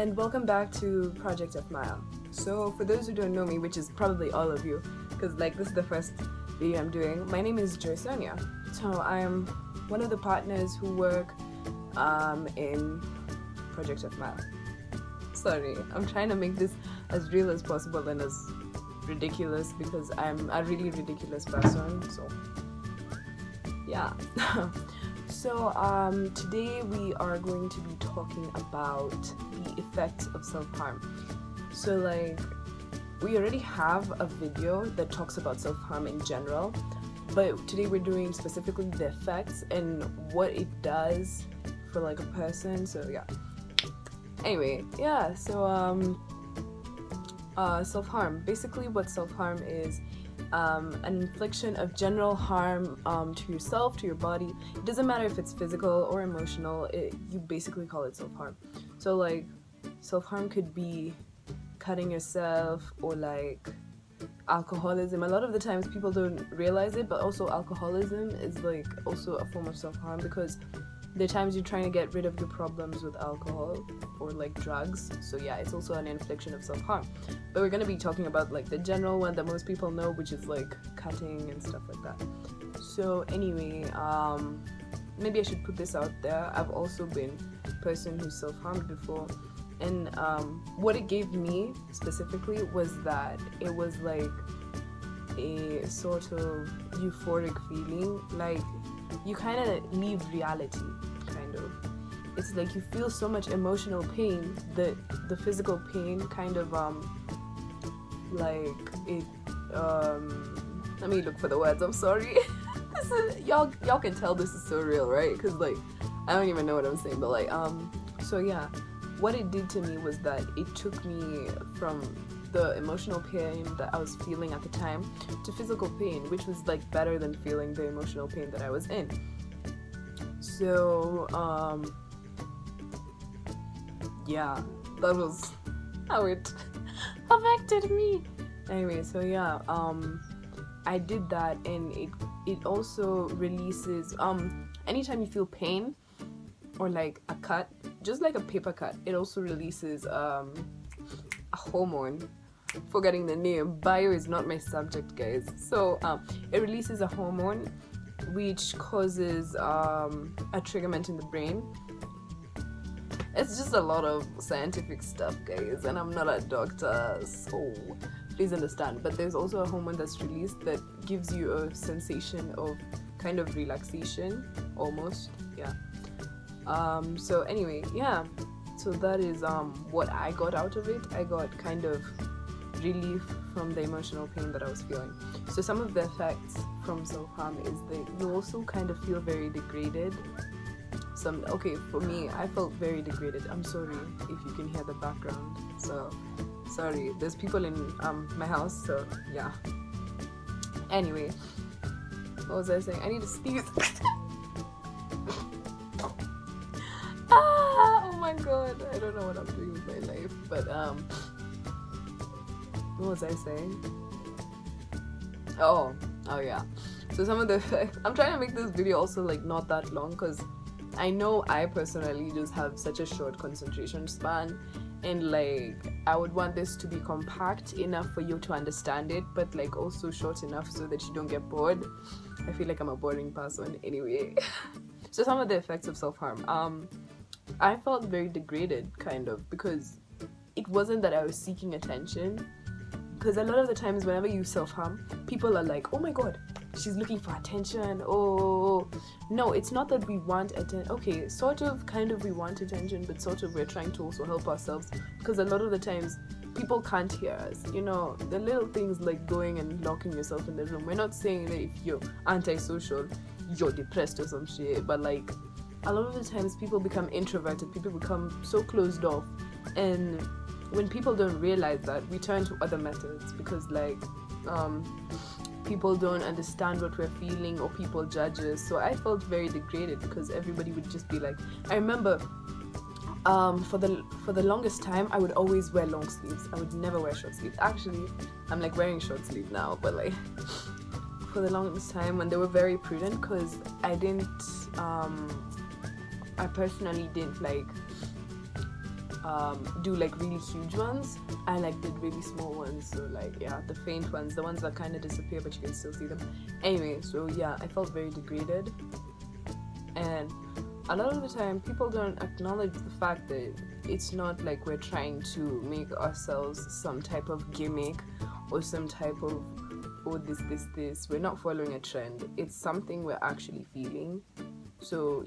And welcome back to Project of Mile. So for those who don't know me, which is probably all of you, because like this is the first video I'm doing, my name is Sonia. So I'm one of the partners who work in Project of Mile. Sorry, I'm trying to make this as real as possible and as ridiculous because I'm a really ridiculous person. So yeah. So today we are going to be talking about the effects of self-harm. So like we already have a video that talks about self-harm in general, but today we're doing specifically the effects and what it does for like a person. So yeah. Anyway, yeah, so self-harm. Basically what self-harm is an infliction of general harm to yourself, to your body. It doesn't matter if it's physical or emotional, you basically call it self-harm. So like self-harm could be cutting yourself or like alcoholism. A lot of the times people don't realize it, but also alcoholism is like also a form of self-harm because there are times you're trying to get rid of your problems with alcohol or like drugs. So yeah, it's also an infliction of self-harm. But we're going to be talking about like the general one that most people know, which is like cutting and stuff like that. So anyway, maybe I should put this out there. I've also been a person who self-harmed before. And what it gave me specifically was that it was like a sort of euphoric feeling. Like you kind of leave reality, kind of. It's like you feel so much emotional pain that the physical pain kind of like it let me look for the words, I'm sorry. This is y'all can tell this is so real, right? Because like I don't even know what I'm saying, but like so yeah, what it did to me was that it took me from the emotional pain that I was feeling at the time to physical pain, which was like better than feeling the emotional pain that I was in. So yeah, that was how it affected me. Anyway, so yeah, I did that, and it also releases anytime you feel pain or like a cut, just like a paper cut, it also releases a hormone. Forgetting the name, bio is not my subject, guys. So it releases a hormone which causes a triggerment in the brain. It's just a lot of scientific stuff, guys, and I'm not a doctor, so please understand. But there's also a hormone that's released that gives you a sensation of kind of relaxation, almost, yeah. So anyway, yeah, so that is what I got out of it. I got kind of relief from the emotional pain that I was feeling. So some of the effects from self-harm is that you also kind of feel very degraded. Okay, for me, I felt very degraded. I'm sorry if you can hear the background. So sorry, there's people in my house, so yeah. Anyway, what was I saying? I need to sneeze. Oh my god, I don't know what I'm doing with my life, but what was I saying? Oh yeah. So some of the effects, I'm trying to make this video also like not that long because I know I personally just have such a short concentration span, and like I would want this to be compact enough for you to understand it, but like also short enough so that you don't get bored. I feel like I'm a boring person anyway. So some of the effects of self-harm, I felt very degraded kind of because it wasn't that I was seeking attention, because a lot of the times whenever you self-harm, people are like, oh my god, she's looking for attention. Oh no, it's not that we want attention. Okay, sort of, kind of we want attention, but sort of we're trying to also help ourselves, because a lot of the times people can't hear us, you know, the little things like going and locking yourself in the room. We're not saying that if you're antisocial you're depressed or some shit, but like a lot of the times people become introverted, people become so closed off, and when people don't realize that, we turn to other methods because people don't understand what we're feeling, or people judge us. So I felt very degraded because everybody would just be like, I remember for the longest time I would always wear long sleeves. I would never wear short sleeves. Actually, I'm like wearing short sleeve now, but like for the longest time when they were very prudent, because I personally didn't like do like really huge ones. I like did really small ones, so like the faint ones, the ones that kind of disappear but you can still see them. Anyway, so I felt very degraded, and a lot of the time people don't acknowledge the fact that it's not like we're trying to make ourselves some type of gimmick or some type of this. We're not following a trend. It's something we're actually feeling. So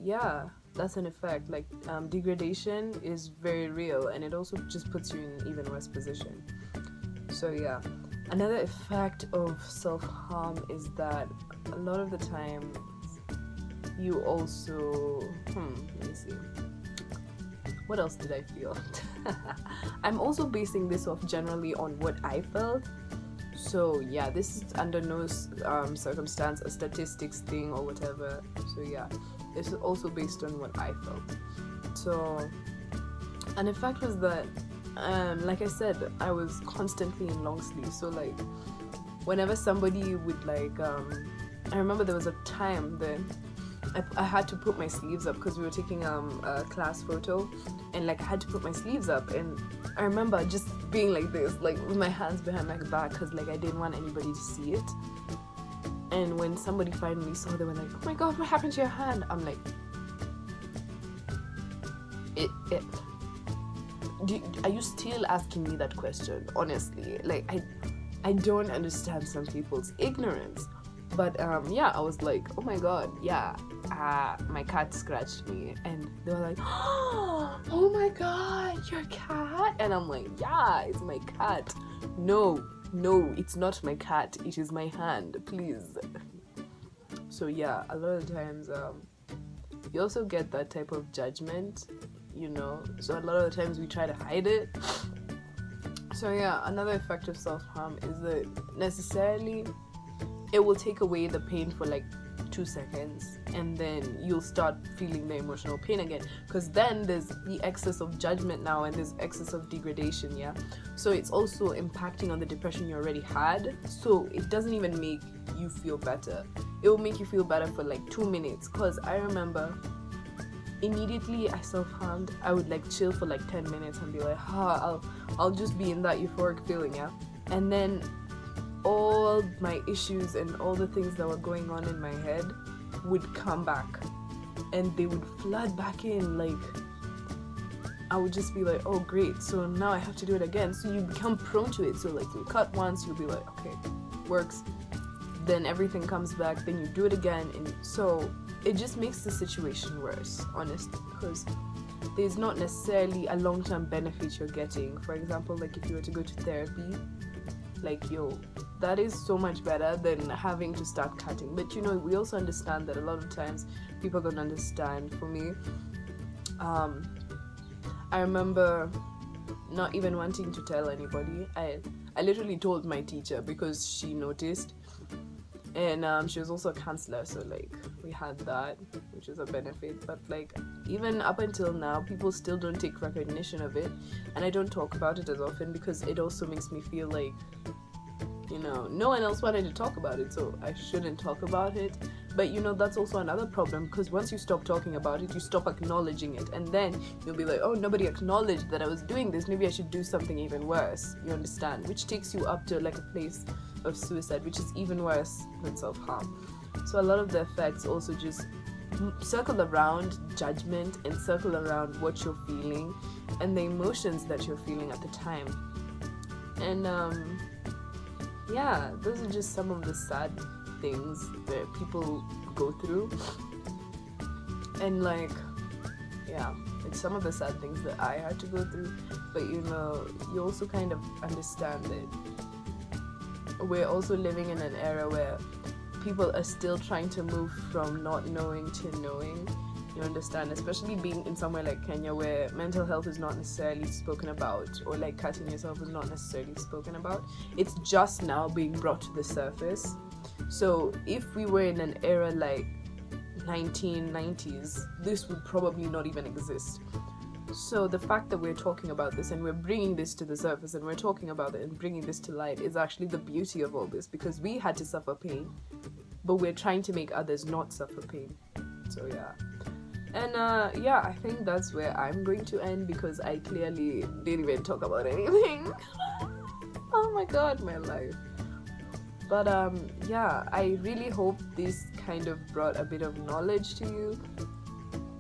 that's an effect. Like degradation is very real, and it also just puts you in an even worse position. So another effect of self-harm is that a lot of the time you also let me see, what else did I feel? I'm also basing this off generally on what I felt. So this is under no circumstance a statistics thing or whatever. So this is also based on what I felt. So an effect was that like I said, I was constantly in long sleeves. So like whenever somebody would like I remember there was a time that I had to put my sleeves up because we were taking a class photo, and like I had to put my sleeves up, and I remember just being like this, like with my hands behind my back, because like I didn't want anybody to see it. And when somebody finally saw, they were like, "Oh my god, what happened to your hand?" I'm like, are you still asking me that question? Honestly, like I don't understand some people's ignorance. But I was like, oh my god, my cat scratched me, and they were like, oh my god, your cat? And I'm like, yeah, it's my cat. No, it's not my cat, it is my hand, please. So a lot of times you also get that type of judgment, so a lot of the times we try to hide it. So another effect of self-harm is that necessarily it will take away the pain for like 2 seconds, and then you'll start feeling the emotional pain again, because then there's the excess of judgment now, and there's excess of degradation. So it's also impacting on the depression you already had, so it doesn't even make you feel better. It will make you feel better for like 2 minutes, because I remember immediately I self-harmed, I would like chill for like 10 minutes and be like, I'll just be in that euphoric feeling, and then all my issues and all the things that were going on in my head would come back, and they would flood back in. Like I would just be like, oh great, so now I have to do it again. So you become prone to it. So like you cut once, you'll be like, okay, works, then everything comes back, then you do it again, and so it just makes the situation worse, honestly, because there's not necessarily a long-term benefit you're getting. For example, like if you were to go to therapy, like that is so much better than having to start cutting. But we also understand that a lot of times people don't understand. For me, I remember not even wanting to tell anybody. I literally told my teacher because she noticed, and she was also a counselor, so like we had that, which is a benefit. But like even up until now, people still don't take recognition of it, and I don't talk about it as often because it also makes me feel like no one else wanted to talk about it, so I shouldn't talk about it. But that's also another problem, because once you stop talking about it, you stop acknowledging it, and then you'll be like, oh, nobody acknowledged that I was doing this, maybe I should do something even worse, you understand, which takes you up to like a place of suicide, which is even worse than self-harm. So a lot of the effects also just circle around judgment and circle around what you're feeling and the emotions that you're feeling at the time. And those are just some of the sad things that people go through, and like it's some of the sad things that I had to go through. But you also kind of understand that we're also living in an era where people are still trying to move from not knowing to knowing, You understand? Especially being in somewhere like Kenya where mental health is not necessarily spoken about, or like cutting yourself is not necessarily spoken about. It's just now being brought to the surface. So if we were in an era like 1990s, this would probably not even exist. So the fact that we're talking about this and we're bringing this to the surface and we're talking about it and bringing this to light is actually the beauty of all this, because we had to suffer pain, but we're trying to make others not suffer pain. So yeah. And yeah, I think that's where I'm going to end, because I clearly didn't even talk about anything. Oh my god, my life. But yeah, I really hope this kind of brought a bit of knowledge to you.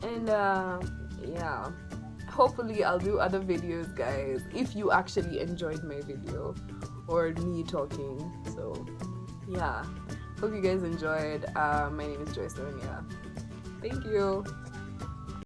And yeah, hopefully I'll do other videos, guys, if you actually enjoyed my video or me talking. So yeah, hope you guys enjoyed. My name is Sonia. Thank you.